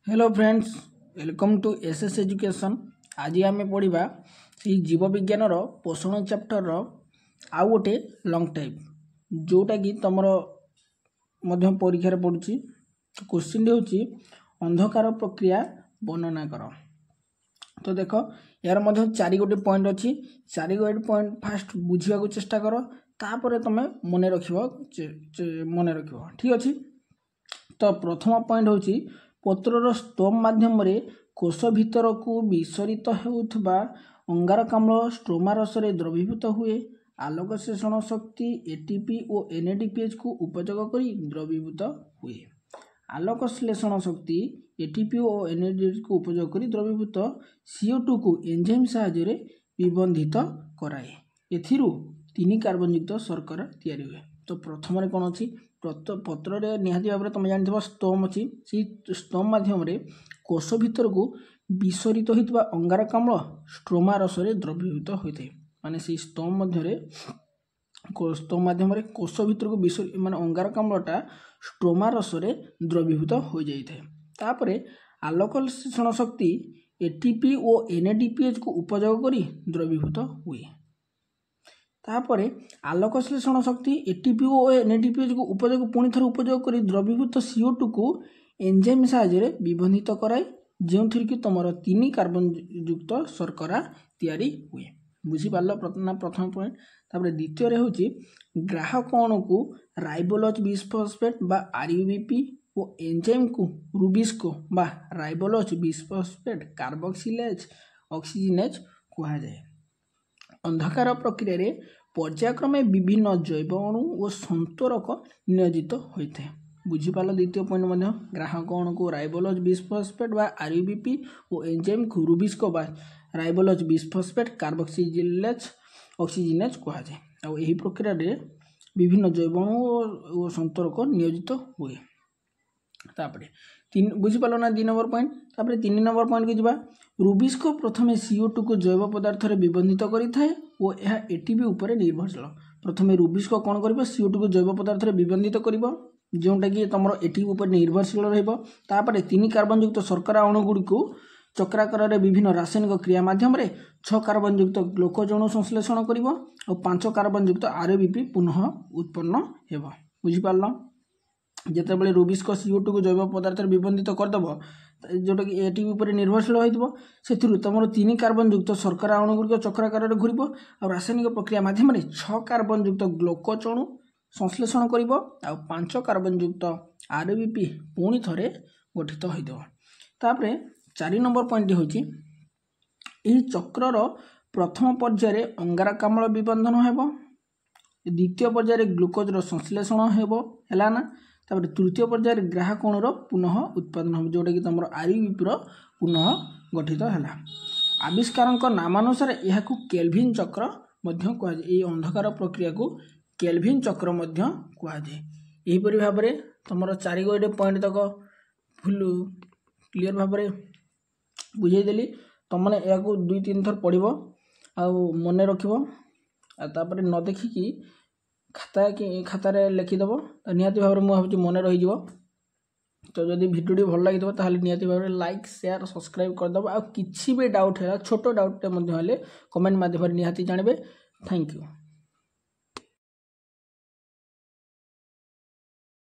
Hello friends, welcome to SS Education. आज आम पढ़ा जीव विज्ञान पोषण चैप्टर आउ गोटे लंग टाइप जोटा कि तुम परीक्षा पड़ुची। क्वेश्चन हूँ अंधकार प्रक्रिया वर्णना कर। तो देख यार चारि गोटे पॉइंट अच्छी, चारि गोटे पॉइंट फास्ट बुझा चेष्टा कर, तापर तुम मन रख ठीक अच्छे। तो प्रथम पॉइंट हूँ पत्रर स्टोम माध्यम कोष भितर को विसरित होउथबा अंगारकाम्ल स्ट्रोमा रस द्रवीभूत हुए। आलोक शोषण शक्ति एटीपी और एनएडीपीएच को उपयोग कर द्रवीभूत हुए। आलोक श्लेषण शक्ति एटीपी और एनएडीपीएच को उपयोग कर द्रवीभूत CO2 को एंजाइम साहाय्य विबंधित कराए। एथिरु 3 कार्बन युक्त शर्करा तैयारी हुए। तो प्रथम कौन अच्छी पत्र निहाती भाव में तुम जान स्टोम अच्छी, स्टोम माध्यम कोष भितर को विसरित होता अंगारकाम्ल स्ट्रोमा रस द्रवीभूत होता है। माने से स्टोम माध्यम कोष भितर को माने अंगारकाम्लटा स्ट्रोमा रस द्रवीभूत हो जाए। तापर आलोक शोषण शक्ति एटीपी और एनएडीपीएच को उपयोग कर द्रवीभूत हुए। तापर आलोक श्लेषण शक्ति एटीपी और एनएडीपीएच को उपयोग पुणी थर उपयोग कर द्रवीभूत CO2 को एंजाइम साहाय्य विबंधित कराए, जो कि तुम 3 कार्बन युक्त शर्करा तैयारी हुए। बुझीपार प्रथम पॉइंट। तापर द्वितीय हूँ ग्राहक अणु को राइबोलोज बिस्फोस्फेट बा RUBP और एंजाइम को रुबिस्को बा राइबोलोज बिस्फोस्फेट कार्बोक्सिलेज ऑक्सीजनेज कहा जाए। अंधकार प्रक्रिया रे पर्यायक्रमे विभिन्न जैव अणु और संतरक नियोजित होता है। बुझीपाल द्वितीय पॉइंट ग्राहक अणु को राइबोलोज बिस्फोस्फेट बा RUBP और एंजाइम को रुबिस्को बा राइबोलोज बिस्फोस्फेट कार्बोक्सिलेज ऑक्सीजनेज कहा जाए। और यही प्रक्रिया रे विभिन्न जैव अणु और संतरक नियोजित हुए। तापरे बुझीपाल ना 2 नंबर पॉइंट। तापरे 3 नंबर पॉइंट को जीवा। रुबिस्को प्रथमे CO2 को जैव पदार्थ रे विबंधित करिथाए और यह एटीपी उपरे निर्भरशील। प्रथमे रुबिस्को कौन करिवो CO2 को जैव पदार्थ रे विबंधित करिवो, जोटा कि तुम एटीपी उपरे निर्भरशील रहइबो। तापरे 3 कार्बन युक्त शर्करा अणु गुडी को चक्राकार रे विभिन्न रासायनिक क्रिया माध्यम रे 6 कार्बन युक्त ग्लूकोज अणु संश्लेषण करिवो और 5 कार्बन युक्त RUBP पुनः उत्पन्न हेबो। बुझीपाल जिते बड़े रुबिस्को CO2 को जैव पदार्थ विबंधित करदेव, जोटा कि एटीपी पर निर्भरशील हो तुम 3 कार्बन युक्त शर्करा अणु गुड़िक चक्राकार घूर और रासायनिक प्रक्रिया माध्यम 6 कार्बन युक्त ग्लूकोज अणु संश्लेषण कर 5 कार्बन युक्त RUBP पुणी थे गठित होपर। 4 नंबर पॉइंट हूँ चक्रर प्रथम पर्यायर अंगारकाम्ल विबंधन हेब, द्वितीय पर्यायर ग्लूकोज संश्लेषण है, तापर तृतीय पर्यायर ग्राहक अणुर पुनः उत्पादन हो, जोटा कि तुम RUBP पुनः गठित है। आविष्कार नामानुसार यह केल्विन चक्र कहुए। अंधकार प्रक्रिया को केल्विन चक्र कहुए। यहीपरि भाव में तुम 4 गोटे पॉइंट तक फुल क्लीयर भाव में बुझेदेली। तुमने या 2-3 थर पढ़ मन रख, न देखिकी खातार लिखिदेव निहाती भाव में मुझे मन रही। तो जदि भिडियो भल लगी निहाती भाव में लाइक शेयर सब्सक्राइब करदेव। आ किसी भी डाउट है छोट डाउट कमेंट माध्यम निहाती जानवे। Thank you.